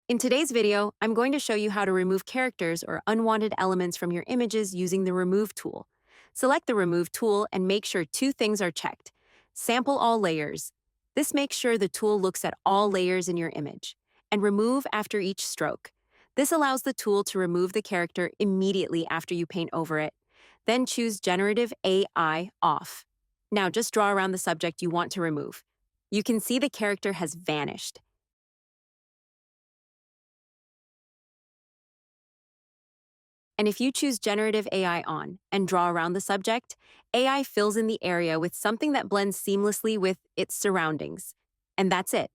In today's video, I'm going to show you how to remove characters or unwanted elements from your images using the Remove tool. Select the Remove tool and make sure two things are checked. Sample all layers. This makes sure the tool looks at all layers in your image. And remove after each stroke. This allows the tool to remove the character immediately after you paint over it. Then choose Generative AI off. Now just draw around the subject you want to remove. You can see the character has vanished. And if you choose Generative AI on and draw around the subject, AI fills in the area with something that blends seamlessly with its surroundings. And that's it.